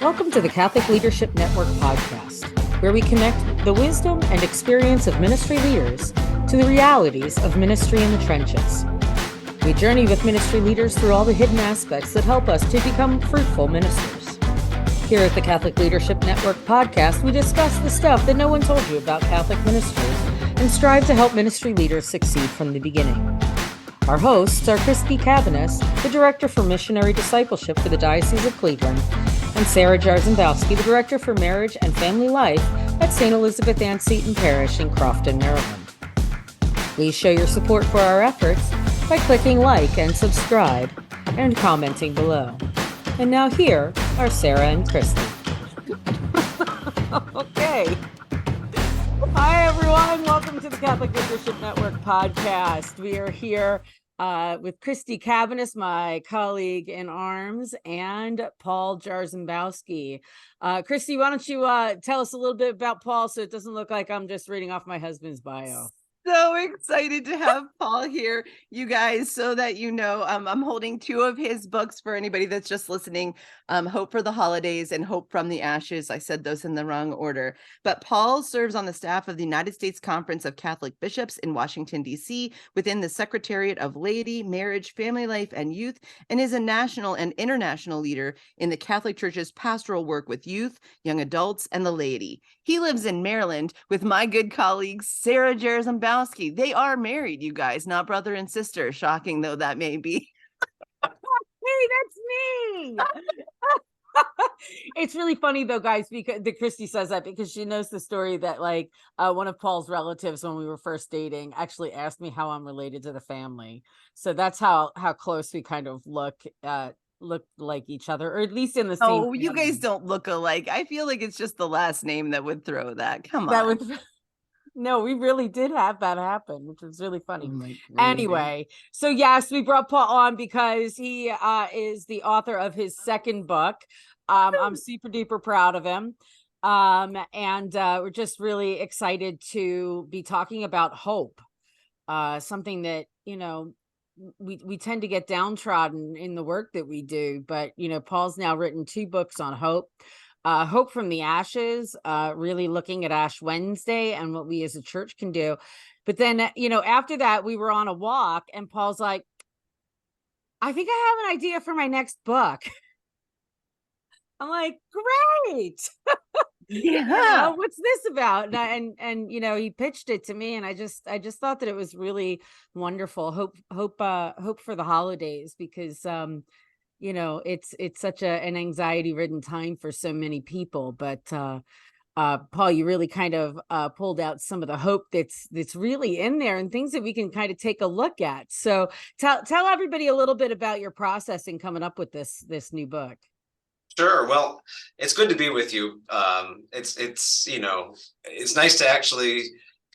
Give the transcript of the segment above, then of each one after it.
Welcome to the Catholic Leadership Network podcast, where we connect the wisdom and experience of ministry leaders to the realities of ministry in the trenches. We journey with ministry leaders through all the hidden aspects that help us to become fruitful ministers. Here at the Catholic Leadership Network podcast, we discuss the stuff that no one told you about Catholic ministry and strive to help ministry leaders succeed from the beginning. Our hosts are Christy and Sarah, the Director for Missionary Discipleship for the Diocese of Cleveland, and Paul Jarzembowski, the Director for Marriage and Family Life at St. Elizabeth Ann Seton Parish in Crofton, Maryland. Please show your support for our efforts by clicking like and subscribe and commenting below. And now here are Sarah and Christy. Okay. Hi, everyone. Welcome to the Catholic Leadership Network podcast. We are here with Christy Cabanis, my colleague in arms, and Paul Jarzembowski. Christy, why don't you tell us a little bit about Paul so it doesn't look like I'm just reading off my husband's bio. So excited to have Paul here, you guys, so that you know, I'm holding two of his books for anybody that's just listening, Hope for the Holidays and Hope from the Ashes. I said those in the wrong order, but Paul serves on the staff of the United States Conference of Catholic Bishops in Washington, D.C., within the Secretariat of Laity, Marriage, Family Life, and Youth, and is a national and international leader in the Catholic Church's pastoral work with youth, young adults, and the laity. He lives in Maryland with my good colleague, Sarah Jarzembowski. They are married, you guys, not brother and sister, shocking though that may be. Hey, that's me. It's really funny though, guys, because Christy says that because she knows the story that one of Paul's relatives when we were first dating actually asked me how I'm related to the family. So that's how close we kind of look like each other, or at least in the same family. You guys don't look alike. I feel like it's just the last name that would throw that. Come on. No, we really did have that happen, which was really funny. Anyway, so yes, we brought Paul on because he is the author of his second book. I'm super duper proud of him. And we're just really excited to be talking about hope. Something that, we tend to get downtrodden in the work that we do, but, Paul's now written 2 books on hope. Hope from the Ashes, really looking at Ash Wednesday and what we as a church can do. But then, after that, we were on a walk and Paul's like, I think I have an idea for my next book. I'm like, great. Yeah. What's this about? And he pitched it to me, and I just thought that it was really wonderful. Hope for the holidays, because it's such an anxiety-ridden time for so many people. But Paul, you really kind of pulled out some of the hope that's really in there and things that we can kind of take a look at. So tell everybody a little bit about your process in coming up with this new book. Sure. Well, it's good to be with you. It's nice to actually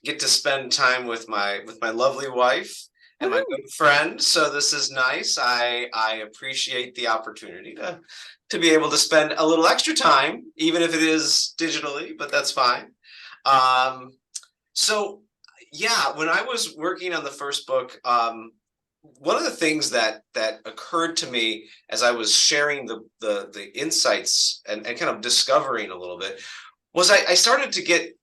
get to spend time with my lovely wife and my good friend. So this is nice. I appreciate the opportunity to be able to spend a little extra time, even if it is digitally, but that's fine. So yeah, when I was working on the first book, one of the things that occurred to me as I was sharing the insights and kind of discovering a little bit was I started to get,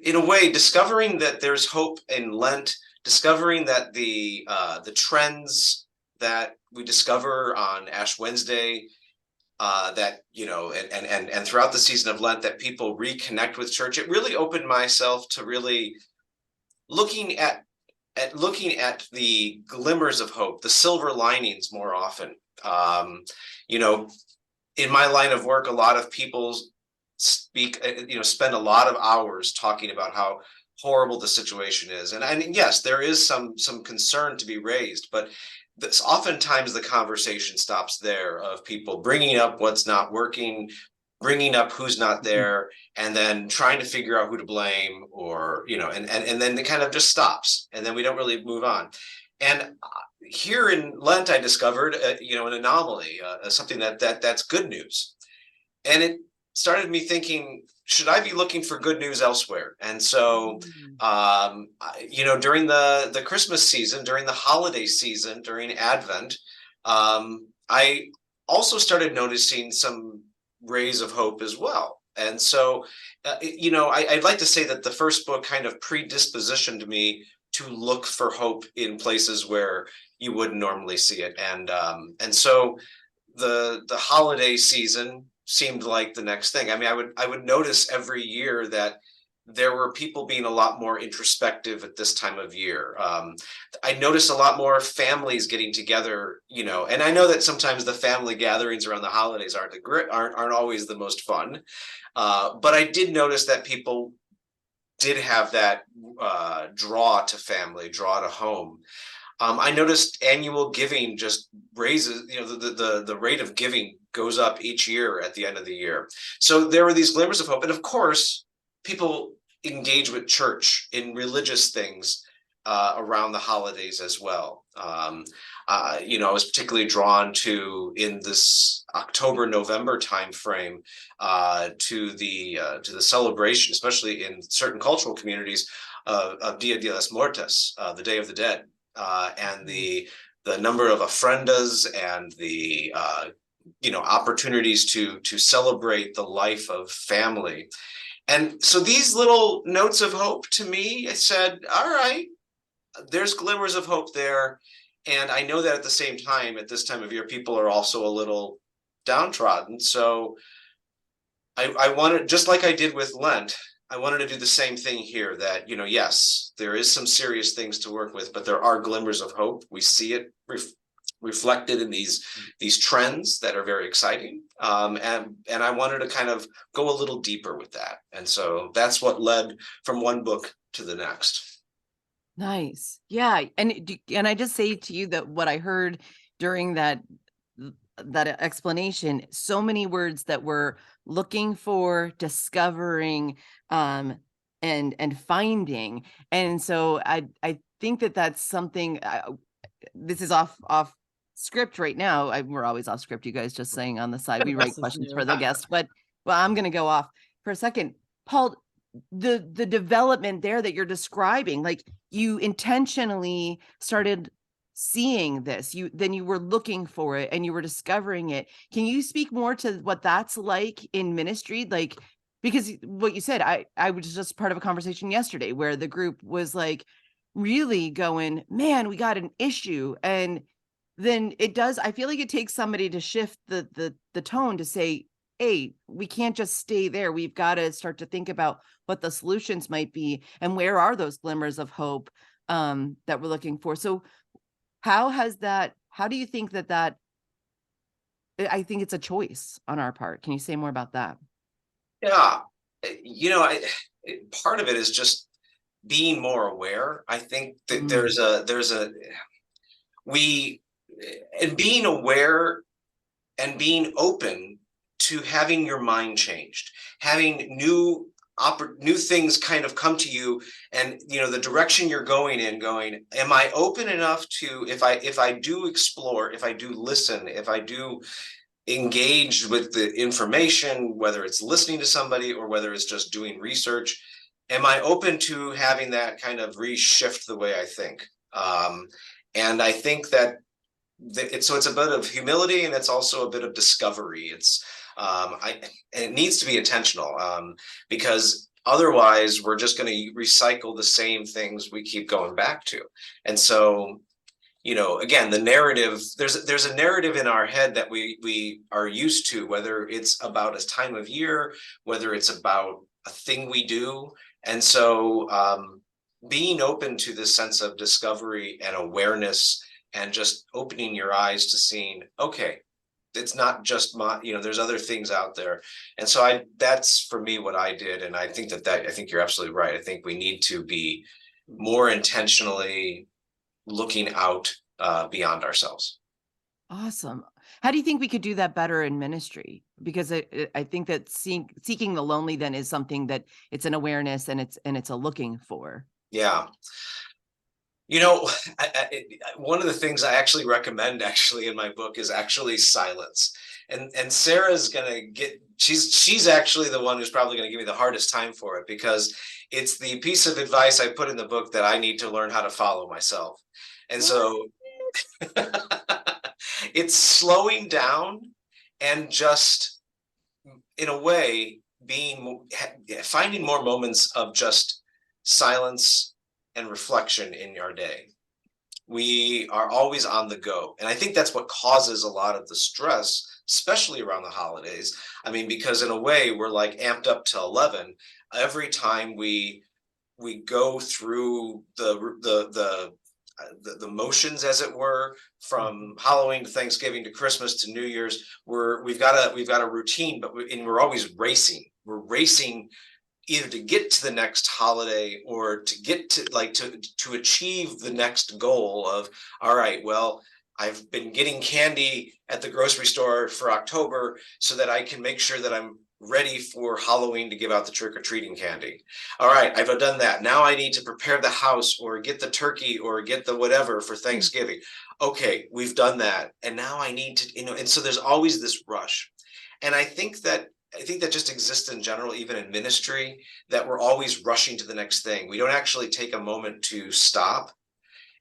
in a way, discovering that there's hope in Lent, discovering that the trends that we discover on Ash Wednesday, that and throughout the season of Lent, that people reconnect with church. It really opened myself to really looking at the glimmers of hope, the silver linings more often. In my line of work, a lot of people spend a lot of hours talking about how horrible the situation is. And yes, there is some concern to be raised, but oftentimes the conversation stops there, of people bringing up what's not working, bringing up who's not there, and then trying to figure out who to blame, or, and then it kind of just stops, and then we don't really move on. And here in Lent, I discovered, an anomaly, something that's good news. And it started me thinking, should I be looking for good news elsewhere? And so, during the Christmas season, during the holiday season, during Advent, I also started noticing some rays of hope as well. And so, I'd like to say that the first book kind of predispositioned me to look for hope in places where you wouldn't normally see it. And so the holiday season seemed like the next thing. I mean, I would notice every year that there were people being a lot more introspective at this time of year. I noticed a lot more families getting together, and I know that sometimes the family gatherings around the holidays aren't always the most fun. But I did notice that people did have that draw to family, draw to home. I noticed annual giving just raises, the rate of giving goes up each year at the end of the year. So there were these glimmers of hope. And of course, people engage with church in religious things around the holidays as well. I was particularly drawn to, in this October-November timeframe, to the celebration, especially in certain cultural communities, of Dia de los Muertos, the Day of the Dead, and the number of ofrendas and the opportunities to celebrate the life of family. And so these little notes of hope to me, I said, all right, there's glimmers of hope there. And I know that at the same time, at this time of year, people are also a little downtrodden. So I wanted, just like I did with Lent, I wanted to do the same thing here, that, yes, there is some serious things to work with, but there are glimmers of hope. We see it reflected in these trends that are very exciting. And I wanted to kind of go a little deeper with that. And so that's what led from one book to the next. Nice. Yeah. And I just say to you that what I heard during that explanation, so many words that we're looking for, discovering, and finding. And so I think that that's something, this is off script right now. We're always off script, you guys, just saying on the side, we write questions for the guest, but I'm going to go off for a second. Paul, the development there that you're describing, like you intentionally started seeing this, then you were looking for it and you were discovering it. Can you speak more to what that's like in ministry? Like, because what you said, I was just part of a conversation yesterday where the group was like really going, man, we got an issue. And then I feel like it takes somebody to shift the tone to say, hey, we can't just stay there. We've got to start to think about what the solutions might be and where are those glimmers of hope that we're looking for. So how do you think that I think it's a choice on our part. Can you say more about that? Yeah, part of it is just being more aware. I think that and being aware and being open to having your mind changed, having new things kind of come to you, and the direction you're going in, am I open enough to, if I do explore, if I do listen, if I do engage with the information, whether it's listening to somebody or whether it's just doing research, am I open to having that kind of reshift the way I think? And I think that it's a bit of humility, and it's also a bit of discovery. And it needs to be intentional, because otherwise we're just going to recycle the same things we keep going back to. And so, again, the narrative, there's a narrative in our head that we are used to, whether it's about a time of year, whether it's about a thing we do. And so being open to this sense of discovery and awareness, and just opening your eyes to seeing, okay, it's not just there's other things out there. And so that's for me what I did. And I think I think you're absolutely right. I think we need to be more intentionally looking out beyond ourselves. Awesome. How do you think we could do that better in ministry? Because I think that seeking the lonely then is something that it's an awareness and it's a looking for. Yeah. One of the things I actually recommend in my book is actually silence. And Sarah's gonna she's actually the one who's probably gonna give me the hardest time for it, because it's the piece of advice I put in the book that I need to learn how to follow myself. And so it's slowing down and just in a way, finding more moments of just silence and reflection in our day. We are always on the go. And I think that's what causes a lot of the stress, especially around the holidays. I mean, because in a way, we're like amped up to 11 every time we go through the motions, as it were, from Halloween to Thanksgiving to Christmas to New Year's. We've got a routine, but we're always racing. We're racing either to get to the next holiday or to get to achieve the next goal of, all right, well, I've been getting candy at the grocery store for October so that I can make sure that I'm ready for Halloween to give out the trick-or-treating candy. All right, I've done that. Now I need to prepare the house or get the turkey or get the whatever for Thanksgiving. Okay, we've done that. And now I need to, and so there's always this rush. And I think that just exists in general, even in ministry, that we're always rushing to the next thing. We don't actually take a moment to stop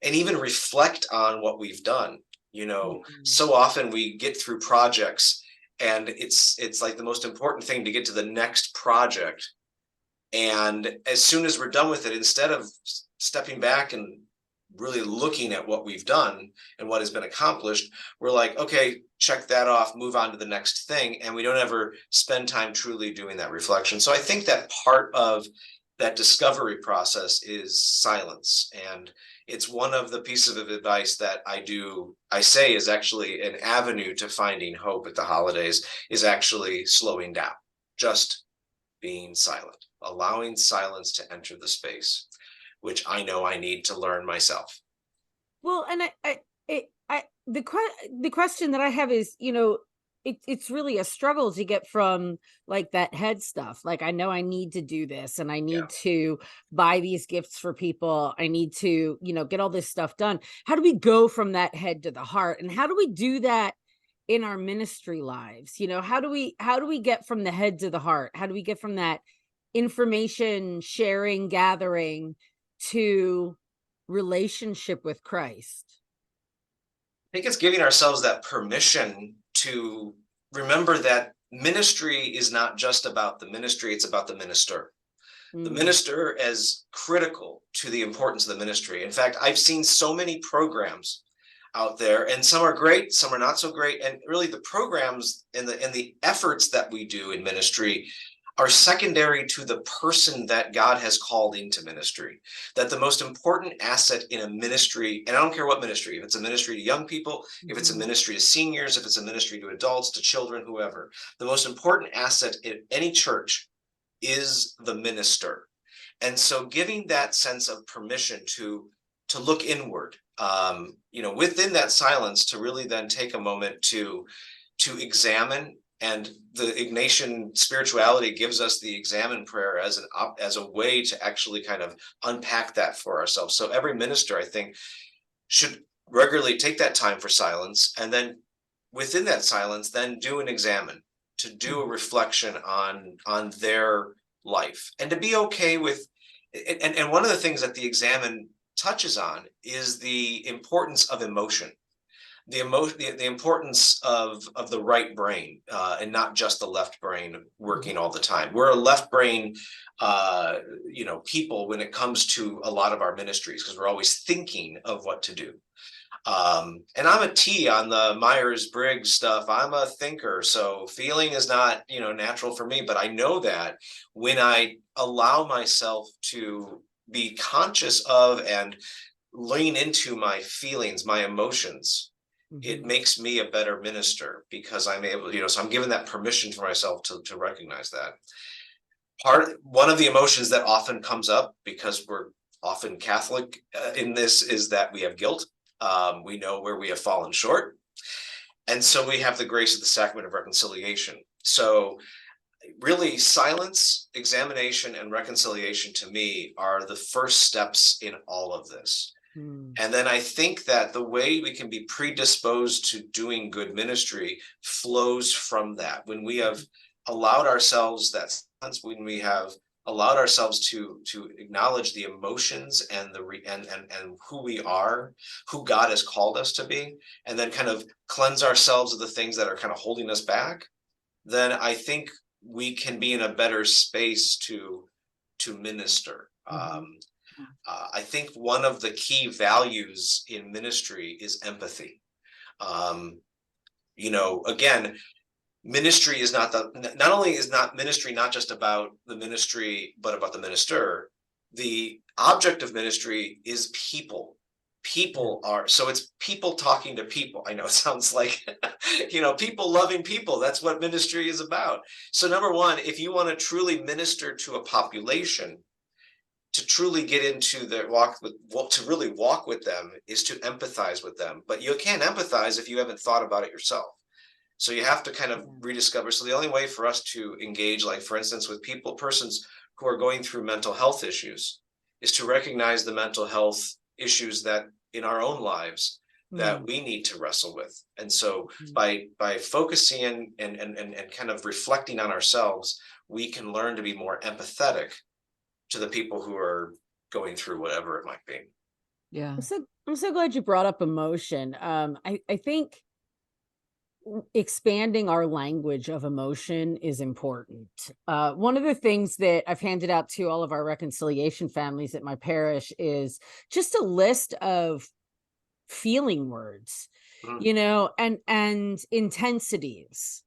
and even reflect on what we've done. So often we get through projects and it's like the most important thing to get to the next project. And as soon as we're done with it, instead of stepping back and really looking at what we've done and what has been accomplished, we're like, okay, check that off, move on to the next thing. And we don't ever spend time truly doing that reflection. So I think that part of that discovery process is silence. And it's one of the pieces of advice that I say is actually an avenue to finding hope at the holidays, is actually slowing down, just being silent, allowing silence to enter the space, which I know I need to learn myself. Well, and the question that I have is, it's really a struggle to get from like that head stuff. Like, I know I need to do this and I need to buy these gifts for people. I need to, get all this stuff done. How do we go from that head to the heart? And how do we do that in our ministry lives? How do we get from the head to the heart? How do we get from that information sharing, gathering to relationship with Christ? I think it's giving ourselves that permission to remember that ministry is not just about the ministry, it's about the minister. The minister is critical to the importance of the ministry. In fact, I've seen so many programs out there, and some are great, some are not so great. And really the programs and the efforts that we do in ministry are secondary to the person that God has called into ministry. That the most important asset in a ministry, and I don't care what ministry, if it's a ministry to young people, if it's a ministry to seniors, if it's a ministry to adults, to children, whoever, the most important asset in any church is the minister. And so giving that sense of permission to look inward, within that silence, to really then take a moment to examine. And the Ignatian spirituality gives us the examine prayer as a way to actually kind of unpack that for ourselves. So every minister, I think, should regularly take that time for silence, and then within that silence, then do an examine, to do a reflection on their life, and to be okay with it. And one of the things that the examine touches on is the importance of emotion. The importance of the right brain, and not just the left brain working all the time. We're a left brain, people when it comes to a lot of our ministries, because we're always thinking of what to do. And I'm a T on the Myers-Briggs stuff. I'm a thinker, so feeling is not, natural for me. But I know that when I allow myself to be conscious of and lean into my feelings, my emotions, it makes me a better minister, because I'm able, so I'm given that permission for myself to recognize that. One of the emotions that often comes up, because we're often Catholic in this, is that we have guilt. We know where we have fallen short. And so we have the grace of the sacrament of reconciliation. So really, silence, examination, and reconciliation to me are the first steps in all of this. And then I think that the way we can be predisposed to doing good ministry flows from that. When we have allowed ourselves that sense, when we have allowed ourselves to acknowledge the emotions and and who we are, who God has called us to be, and then kind of cleanse ourselves of the things that are kind of holding us back, then I think we can be in a better space to minister. I think one of the key values in ministry is empathy. Again, ministry is not only is not ministry not just about the ministry, but about the minister. The object of ministry is people. So it's people talking to people. I know it sounds like, people loving people. That's what ministry is about. So number one, if you want to truly minister to a population, to truly get into their to really walk with them, is to empathize with them. But you can't empathize if you haven't thought about it yourself. So you have to kind of rediscover. So the only way for us to engage, like for instance, with persons who are going through mental health issues, is to recognize the mental health issues that in our own lives that we need to wrestle with. And so by focusing and kind of reflecting on ourselves, we can learn to be more empathetic to the people who are going through whatever it might be. Yeah. I'm so glad you brought up emotion. I think expanding our language of emotion is important. One of the things that I've handed out to all of our reconciliation families at my parish is just a list of feeling words, and intensities,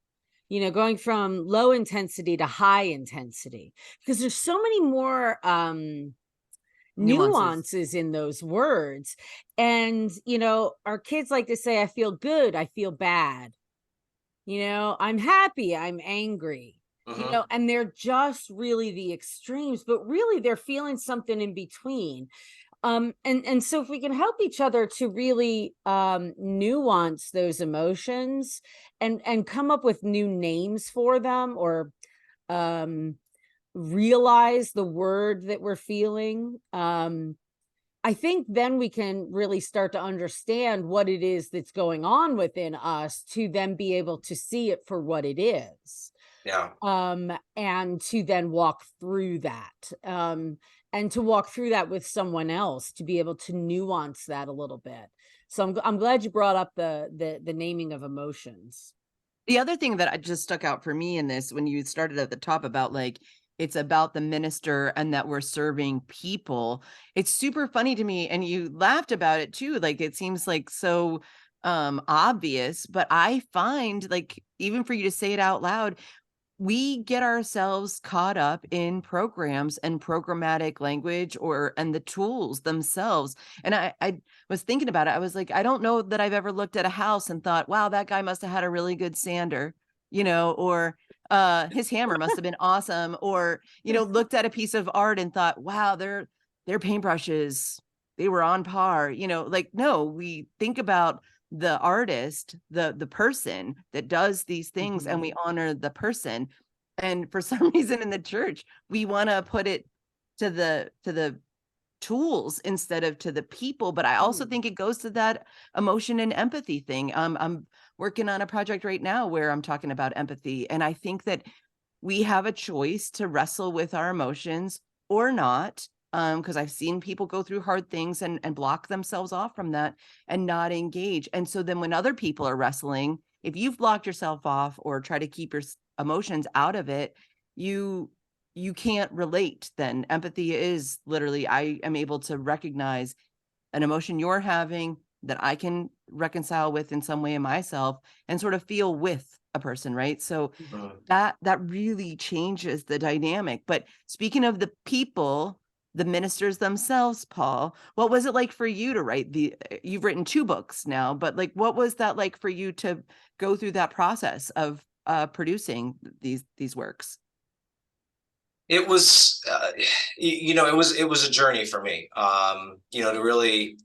going from low intensity to high intensity, because there's so many more nuances in those words. And our kids like to say, I feel good, I feel bad, I'm happy, I'm angry, and they're just really the extremes, but really they're feeling something in between. And so if we can help each other to really nuance those emotions and come up with new names for them, or realize the word that we're feeling, I think then we can really start to understand what it is that's going on within us, to then be able to see it for what it is. Yeah. And to then walk through that. And to walk through that with someone else, to be able to nuance that a little bit. So I'm glad you brought up the naming of emotions. The other thing that just stuck out for me in this, when you started at the top about it's about the minister and that we're serving people, it's super funny to me. And you laughed about it too. It seems so obvious, but I find even for you to say it out loud, we get ourselves caught up in programs and programmatic language and the tools themselves. And I was thinking about it. I was I don't know that I've ever looked at a house and thought, wow, that guy must have had a really good sander, or his hammer must have been awesome. Or, looked at a piece of art and thought, wow, their paintbrushes, they were on par, no, we think about the artist, the person that does these things, and we honor the person. And for some reason in the church, we want to put it to the tools instead of to the people. But I also think it goes to that emotion and empathy thing. I'm working on a project right now where I'm talking about empathy, and I think that we have a choice to wrestle with our emotions or not. Because I've seen people go through hard things and block themselves off from that and not engage. And so then when other people are wrestling, if you've blocked yourself off or try to keep your emotions out of it, you can't relate. Then empathy is literally, I am able to recognize an emotion you're having that I can reconcile with in some way in myself and sort of feel with a person, right? So that really changes the dynamic. But speaking of the people, the ministers themselves, Paul, what was it like for you to write you've written 2 books now, but what was that like for you to go through that process of producing these works? It was, it was a journey for me, to really,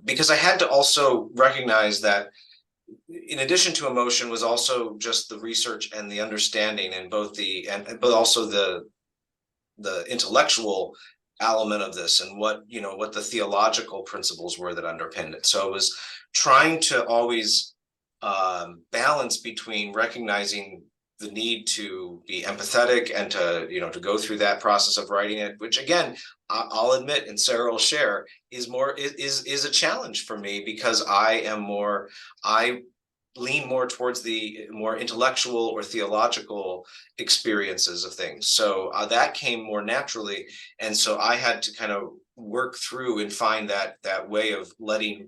because I had to also recognize that in addition to emotion was also just the research and the understanding, and but also the intellectual element of this, and what the theological principles were that underpinned it. So I was trying to always balance between recognizing the need to be empathetic and to go through that process of writing it, which again, I'll admit, and Sarah will share, is a challenge for me, because I lean more towards the more intellectual or theological experiences of things. So that came more naturally. And so I had to kind of work through and find that way of letting,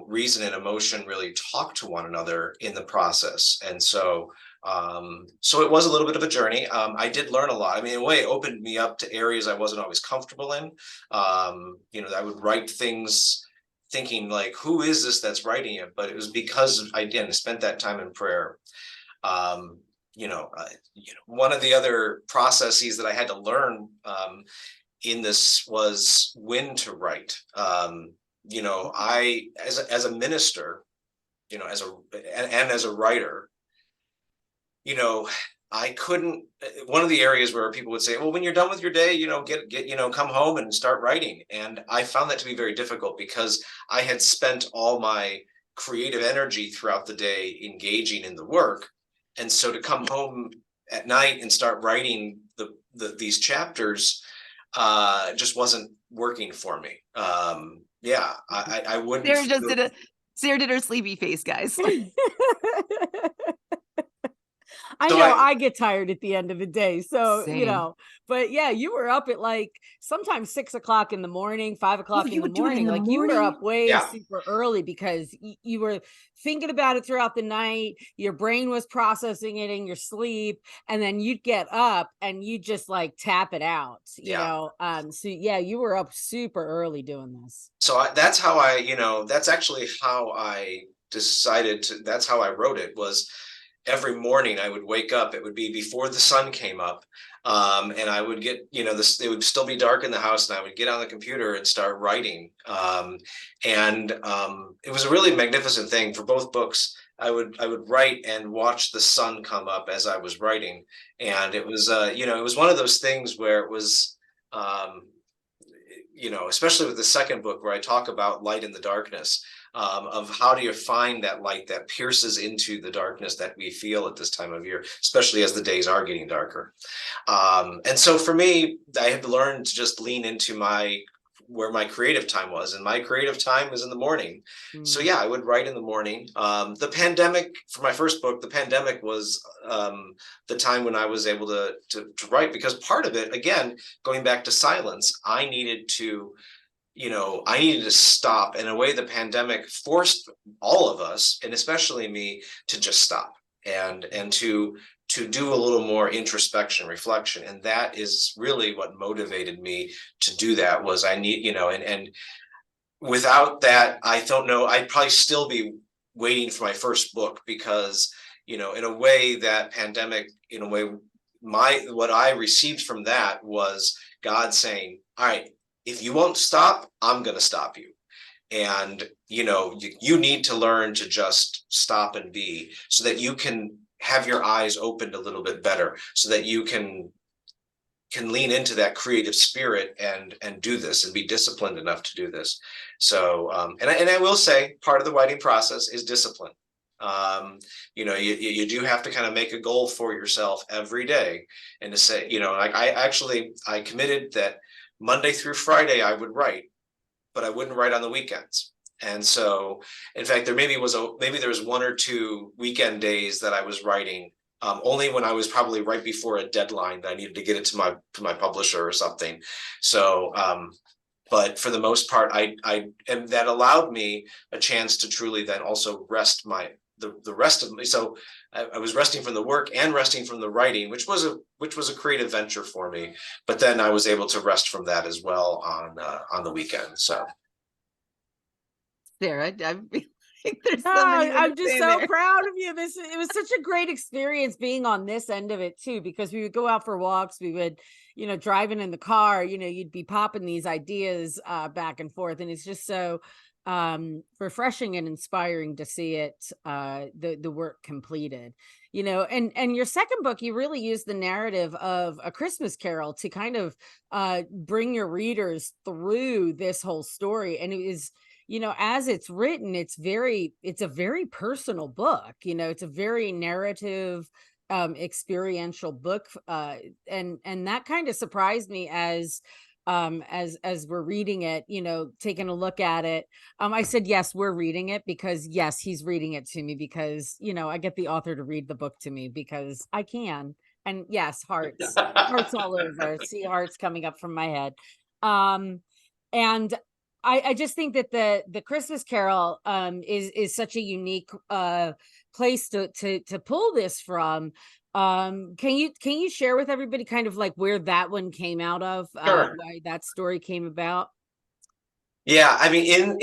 reason and emotion really talk to one another in the process. And so it was a little bit of a journey. I did learn a lot. I mean, in a way, it opened me up to areas I wasn't always comfortable in. I would write things thinking like, who is this that's writing it? But it was because I again spent that time in prayer. One of the other processes that I had to learn in this was when to write. I as a minister, as a writer, I couldn't, one of the areas where people would say, well, when you're done with your day, come home and start writing. And I found that to be very difficult because I had spent all my creative energy throughout the day engaging in the work. And so to come home at night and start writing these chapters just wasn't working for me. I wouldn't. Sarah did her sleepy face, guys. I So know I get tired at the end of the day. So, Same. but yeah, you were up at like sometimes 6 o'clock in the morning, 5 o'clock in you the would do it in morning. the Like you were morning? up way Yeah. super early because you were thinking about it throughout the night. Your brain was processing it in your sleep. And then you'd get up and you just like tap it out, So yeah, you were up super early doing this. So that's how that's actually how I decided to, that's how I wrote it. Was every morning I would wake up, it would be before the sun came up. And I would get, it would still be dark in the house and I would get on the computer and start writing. It was a really magnificent thing for both books. I would write and watch the sun come up as I was writing. And it was, it was one of those things where it was, especially with the second book where I talk about light in the darkness, of how do you find that light that pierces into the darkness that we feel at this time of year, especially as the days are getting darker. And so for me, I had learned to just lean into where my creative time was, and my creative time was in the morning. So yeah, I would write in the morning. The pandemic, for my first book, the pandemic was the time when I was able to write, because part of it, again, going back to silence, I needed to stop. In a way, the pandemic forced all of us, and especially me, to just stop and to do a little more introspection, reflection. And that is really what motivated me to do that. Was I need, and without that, I don't know, I'd probably still be waiting for my first book, because, in a way, that pandemic, in a way, what I received from that was God saying, all right, if you won't stop, I'm going to stop you. And, you need to learn to just stop and be, so that you can have your eyes opened a little bit better, so that you can lean into that creative spirit and do this and be disciplined enough to do this. So, and I will say, part of the writing process is discipline. You do have to kind of make a goal for yourself every day, and to say, I committed that Monday through Friday I would write, but I wouldn't write on the weekends. And so, in fact, there maybe there was 1 or 2 weekend days that I was writing, only when I was probably right before a deadline that I needed to get it to my publisher or something. So, but for the most part, and that allowed me a chance to truly then also rest the rest of me. So I was resting from the work and resting from the writing, which was a creative venture for me. But then I was able to rest from that as well on the weekend. So. Sarah, I feel like there's I'm just so proud of you. It was such a great experience being on this end of it too, because we would go out for walks. We would, driving in the car, you'd be popping these ideas back and forth. And it's just so refreshing and inspiring to see it, the work completed, and your second book, you really used the narrative of A Christmas Carol to kind of bring your readers through this whole story. And it is, as it's written, it's a very personal book. It's a very narrative, experiential book. And that kind of surprised me as as we're reading it, taking a look at it. I said, yes, we're reading it because yes, he's reading it to me because, I get the author to read the book to me because I can. And yes, hearts all over. See hearts coming up from my head. And I just think that the Christmas Carol is such a unique place to pull this from. Can you share with everybody kind of like where that one came out of, Sure. why that story came about? Yeah, I mean,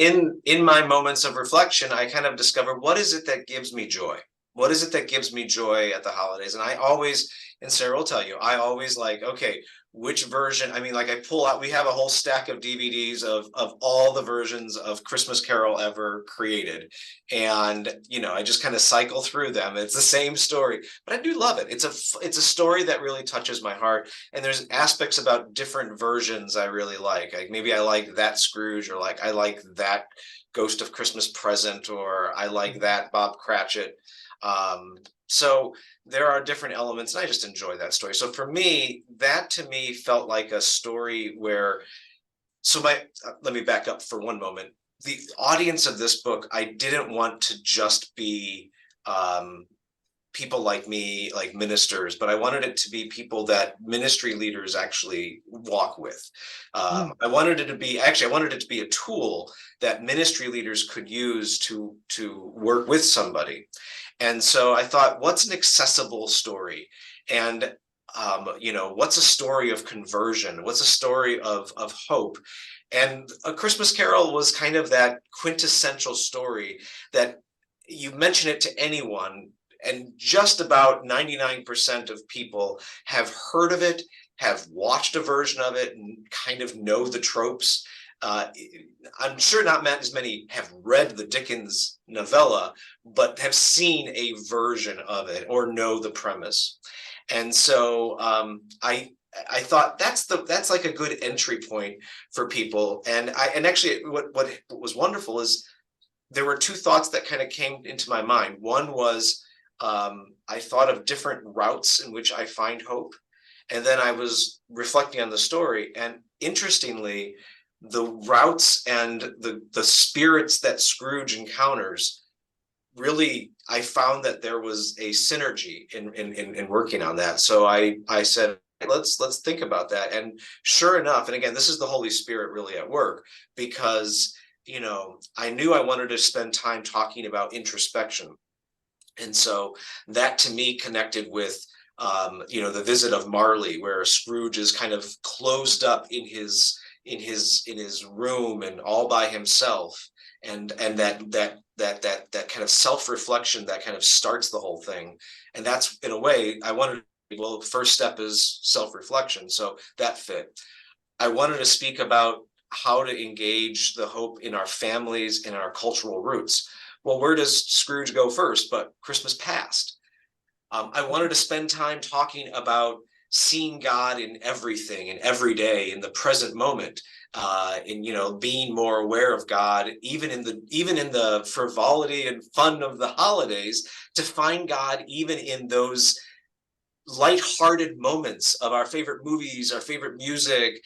in my moments of reflection, I kind of discovered, what is it that gives me joy? What is it that gives me joy at the holidays? And I always, and Sarah will tell you, I always like, okay, which version? I mean, like I pull out, we have a whole stack of DVDs of all the versions of Christmas Carol ever created. And, I just kind of cycle through them. It's the same story, but I do love it. It's a story that really touches my heart. And there's aspects about different versions I really like. Like maybe I like that Scrooge, or like I like that Ghost of Christmas Present, or I like that Bob Cratchit. So there are different elements, and I just enjoy that story. So for me, that to me felt like a story where, let me back up for one moment. The audience of this book, I didn't want to just be people like me, like ministers, but I wanted it to be people that ministry leaders actually walk with. I wanted it to be a tool that ministry leaders could use to work with somebody. And so I thought, what's an accessible story? And what's a story of conversion? What's a story of hope? And A Christmas Carol was kind of that quintessential story that you mention it to anyone, and just about 99% of people have heard of it, have watched a version of it, and kind of know the tropes. I'm sure not as many have read the Dickens novella, but have seen a version of it or know the premise. And so I thought that's like a good entry point for people. And actually what was wonderful is there were two thoughts that kind of came into my mind. One was I thought of different routes in which I find hope. And then I was reflecting on the story. And interestingly, the routes and the spirits that Scrooge encounters, really, I found that there was a synergy in working on that. So I said, let's think about that. And sure enough, and again, this is the Holy Spirit really at work, because I knew I wanted to spend time talking about introspection. And so that to me connected with the visit of Marley, where Scrooge is kind of closed up in his room and all by himself, and that kind of self-reflection that kind of starts the whole thing. And that's, in a way, I wanted, well, first step is self-reflection, so that fit. I wanted to speak about how to engage the hope in our families and our cultural roots. Well, where does Scrooge go first but Christmas past? I wanted to spend time talking about seeing God in everything and every day, in the present moment, in being more aware of God, even in the frivolity and fun of the holidays, to find God even in those lighthearted moments of our favorite movies, our favorite music,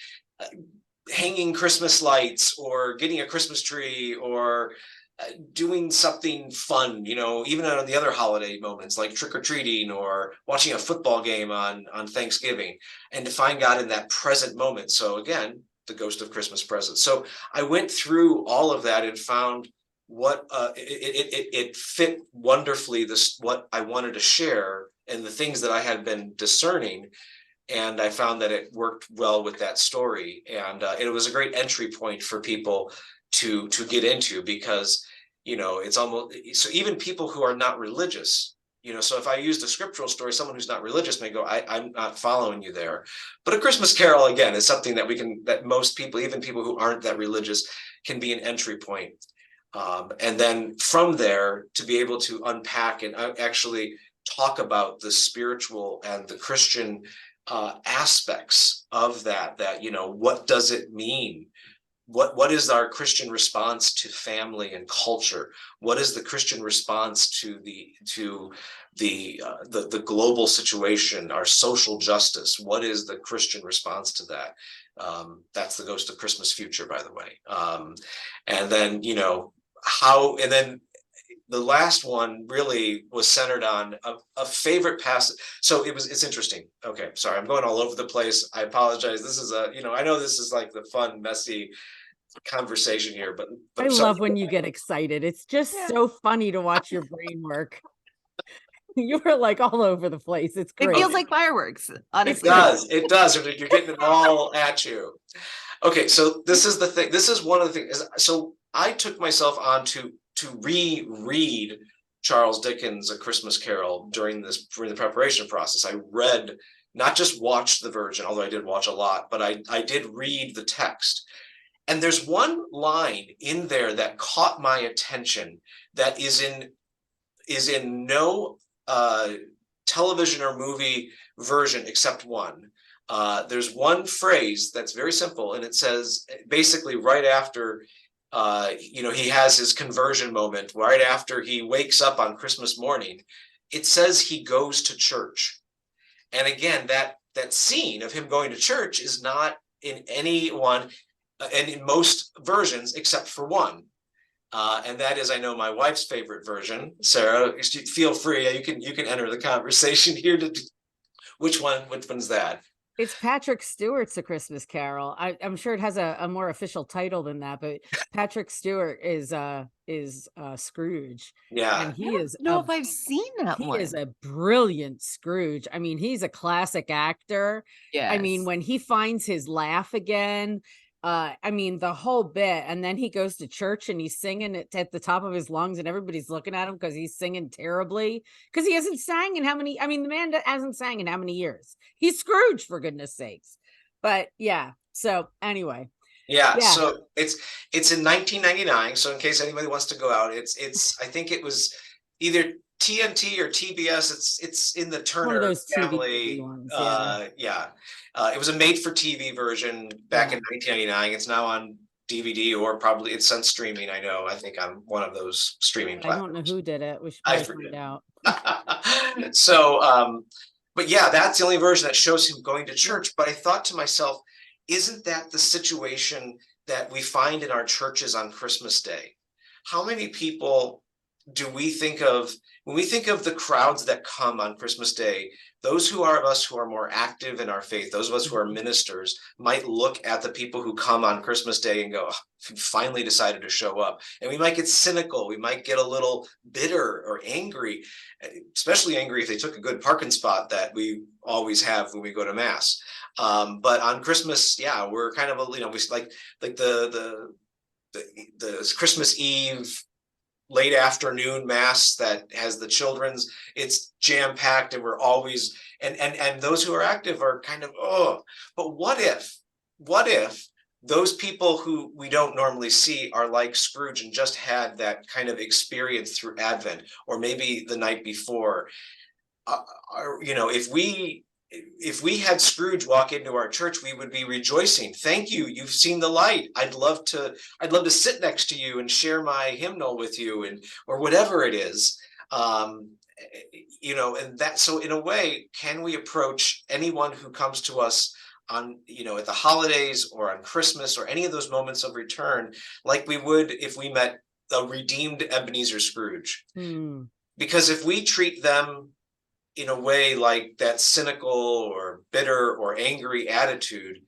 hanging Christmas lights, or getting a Christmas tree, or doing something fun, even on the other holiday moments like trick-or-treating or watching a football game on Thanksgiving, and to find God in that present moment. So again, the Ghost of Christmas Present. So I went through all of that and found what it fit wonderfully, what I wanted to share and the things that I had been discerning. And I found that it worked well with that story. And it was a great entry point for people to get into, because it's almost, so even people who are not religious, so if I used a scriptural story, someone who's not religious may go, I'm not following you there. But A Christmas Carol, again, is something that most people, even people who aren't that religious, can be an entry point. And then from there, to be able to unpack and actually talk about the spiritual and the Christian aspects of that, what does it mean what is our Christian response to family and culture? What is the Christian response to the global situation, our social justice? What is the Christian response to that? That's the Ghost of Christmas Future, by the way. And then, and then the last one really was centered on a favorite passage. So it's interesting. Okay, sorry, I'm going all over the place. I apologize. This is I know this is like the fun, messy conversation here, but I love when you get excited. It's just so funny to watch your brain work. You were like all over the place. It's great. It feels like fireworks, honestly. It does. You're getting it all at you. Okay, so this is the thing. This is one of the things. So I took myself on to reread Charles Dickens' A Christmas Carol during the preparation process. I read, not just watched the version, although I did watch a lot, but I did read the text. And there's one line in there that caught my attention that is in no television or movie version except one. There's one phrase that's very simple, and it says basically right after he has his conversion moment, right after he wakes up on Christmas morning, it says he goes to church. And again, that scene of him going to church is not in any one, and in most versions except for one. And that is, I know, my wife's favorite version. Sarah, feel free. You can enter the conversation here. Which one's that? It's Patrick Stewart's A Christmas Carol. I'm sure it has a more official title than that, but Patrick Stewart is Scrooge. Yeah. And I don't know if I've seen that one. He is a brilliant Scrooge. I mean, he's a classic actor. Yeah. I mean, when he finds his laugh again, I mean, the whole bit, and then he goes to church and he's singing it at the top of his lungs and everybody's looking at him because he's singing terribly because he hasn't sang in the man hasn't sang in how many years? He's Scrooge, for goodness sakes. But yeah, so anyway. Yeah. So it's in 1999. So in case anybody wants to go out, it's I think it was either TNT or TBS. It's in the Turner family. Ones, it was a made-for-TV version back in 1999. It's now on DVD, or probably it's on streaming. I think on one of those streaming platforms. I don't know who did it. We should probably find out. So, but yeah, that's the only version that shows him going to church. But I thought to myself, isn't that the situation that we find in our churches on Christmas Day? How many people do we think of when we think of the crowds that come on Christmas Day? Those of us who are more active in our faith, those of us who are ministers, might look at the people who come on Christmas Day and go, oh, finally decided to show up. And we might get cynical. We might get a little bitter or angry, especially angry if they took a good parking spot that we always have when we go to Mass. But on Christmas, we're kind of we like the Christmas Eve late afternoon Mass that has the children's. It's jam-packed, and we're always and those who are active are kind of, but what if those people who we don't normally see are like Scrooge and just had that kind of experience through Advent, or maybe the night before? If we had Scrooge walk into our church, we would be rejoicing. Thank you. You've seen the light. I'd love to sit next to you and share my hymnal with you, or whatever it is. And that, so in a way, can we approach anyone who comes to us on, at the holidays or on Christmas or any of those moments of return, like we would if we met a redeemed Ebenezer Scrooge? Because if we treat them in a way like that cynical or bitter or angry attitude,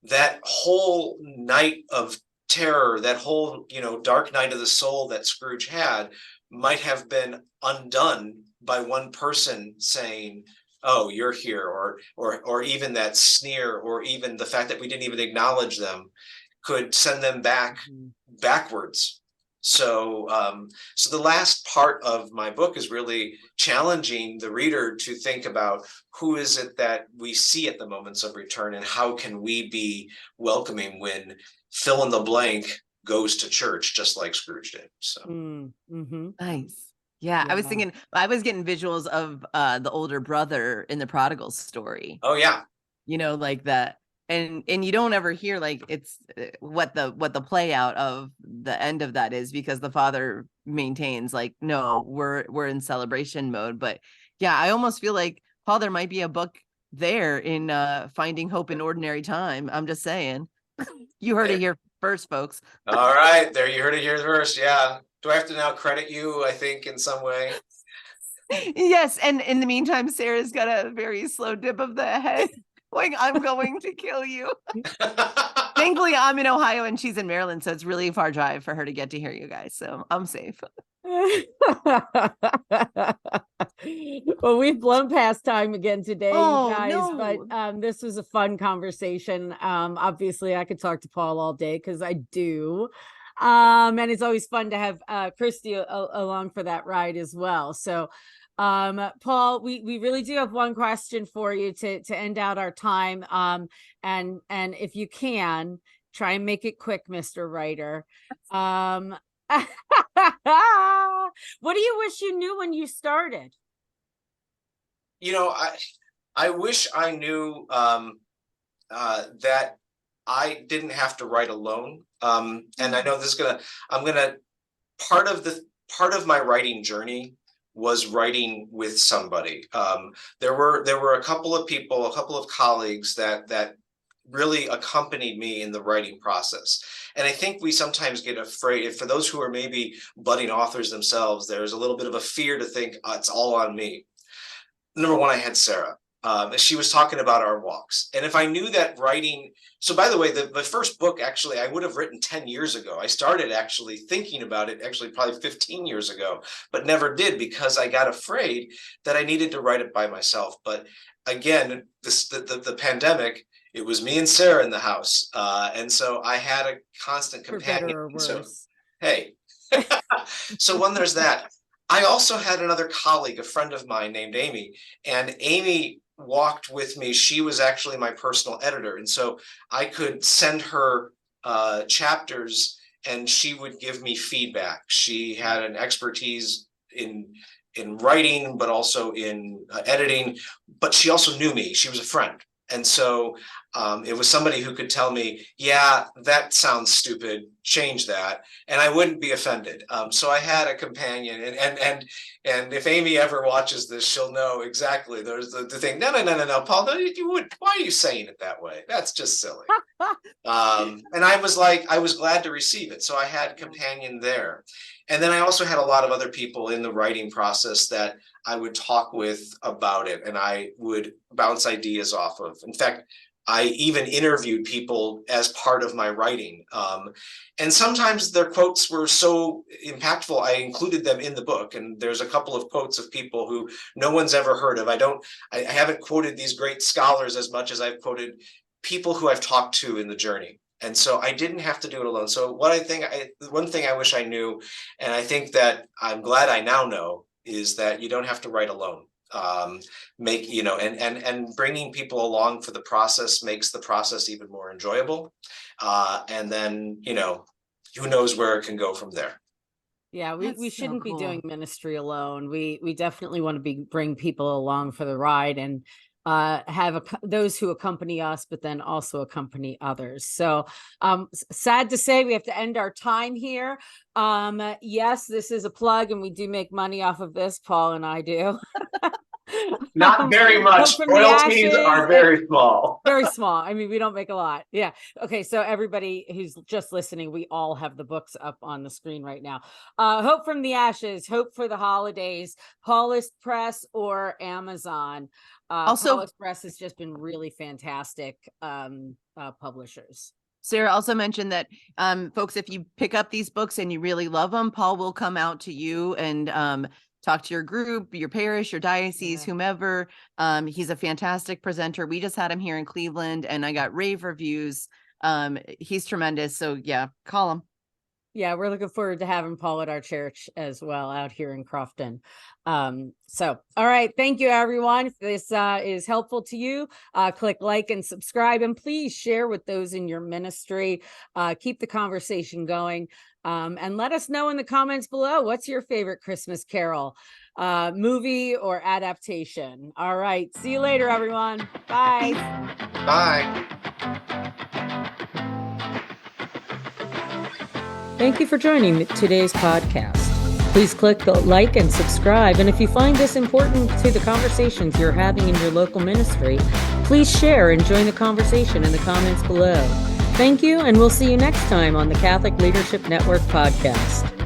that whole night of terror, that whole, dark night of the soul that Scrooge had might have been undone by one person saying, oh, you're here, or even that sneer, or even the fact that we didn't even acknowledge them could send them backwards. So the last part of my book is really challenging the reader to think about who is it that we see at the moments of return, and how can we be welcoming when fill in the blank goes to church, just like Scrooge did. So nice. Yeah, I was getting visuals of the older brother in the prodigal story. Oh yeah. Like that and you don't ever hear like it's what the play out of the end of that is, because the father maintains like, no, we're in celebration mode. But yeah, I almost feel like, Paul, there might be a book there in Finding Hope in Ordinary Time. I'm just saying. You heard it here first, folks. All right, there, you heard it here first. Yeah. Do I have to now credit you, I think, in some way? Yes, and in the meantime, Sarah's got a very slow dip of the head, going, I'm going to kill you. Thankfully, I'm in Ohio and she's in Maryland, so it's really a far drive for her to get to hear you guys, so I'm safe. Well, we've blown past time again today, Oh, you guys, no. but this was a fun conversation. Obviously, I could talk to Paul all day because I do. And it's always fun to have Christy along for that ride as well. So, Paul, we really do have one question for you to end out our time. And if you can, try and make it quick, Mr. Writer. What do you wish you knew when you started? You know, I wish I knew that I didn't have to write alone. And I know this is part of my writing journey was writing with somebody. There were a couple of people, a couple of colleagues that really accompanied me in the writing process. And I think we sometimes get afraid, for those who are maybe budding authors themselves, there's a little bit of a fear to think, it's all on me. Number one, I had Sarah. She was talking about our walks. And if I knew that writing, so by the way, the first book, actually, I would have written 10 years ago. I started actually thinking about it, actually probably 15 years ago, but never did, because I got afraid that I needed to write it by myself. But again, the pandemic, it was me and Sarah in the house. And so I had a constant companion. For better or worse. So, hey, so when there's that, I also had another colleague, a friend of mine named Amy, and Amy walked with me. She was actually my personal editor. And so I could send her chapters and she would give me feedback. She had an expertise in writing, but also in editing, but she also knew me. She was a friend. And so it was somebody who could tell me, yeah, that sounds stupid, change that, and I wouldn't be offended. So I had a companion, and if Amy ever watches this, she'll know exactly. There's the thing, no, Paul, no, you would. Why are you saying it that way? That's just silly. And I was glad to receive it. So I had a companion there. And then I also had a lot of other people in the writing process that I would talk with about it, and I would bounce ideas off of. In fact, I even interviewed people as part of my writing. And sometimes their quotes were so impactful, I included them in the book. And there's a couple of quotes of people who no one's ever heard of. I haven't quoted these great scholars as much as I've quoted people who I've talked to in the journey. And so I didn't have to do it alone. So one thing I wish I knew, and I think that I'm glad I now know, is that you don't have to write alone. And bringing people along for the process makes the process even more enjoyable. And then, who knows where it can go from there. Yeah, we shouldn't be doing ministry alone. We definitely want to bring people along for the ride, and have those who accompany us, but then also accompany others. So sad to say we have to end our time here. Yes, this is a plug, and we do make money off of this. Paul and I do. Not very much. Royalties are very small. Very small. I mean, we don't make a lot. Yeah. Okay. So everybody who's just listening, we all have the books up on the screen right now. Hope from the Ashes, Hope for the Holidays, Paulist Press or Amazon. Also, Paulist Press has just been really fantastic publishers. Sarah also mentioned that, folks, if you pick up these books and you really love them, Paul will come out to you and talk to your group, your parish, your diocese, whomever. He's a fantastic presenter. We just had him here in Cleveland and I got rave reviews. He's tremendous. So yeah, call him. Yeah, we're looking forward to having Paul at our church as well out here in Crofton. So, all right. Thank you, everyone. If this is helpful to you, click like and subscribe, and please share with those in your ministry. Keep the conversation going. And let us know in the comments below, what's your favorite Christmas carol, movie or adaptation? All right. See you later, everyone. Bye. Bye. Thank you for joining today's podcast. Please click the like and subscribe. And if you find this important to the conversations you're having in your local ministry, please share and join the conversation in the comments below. Thank you, and we'll see you next time on the Catholic Leadership Network podcast.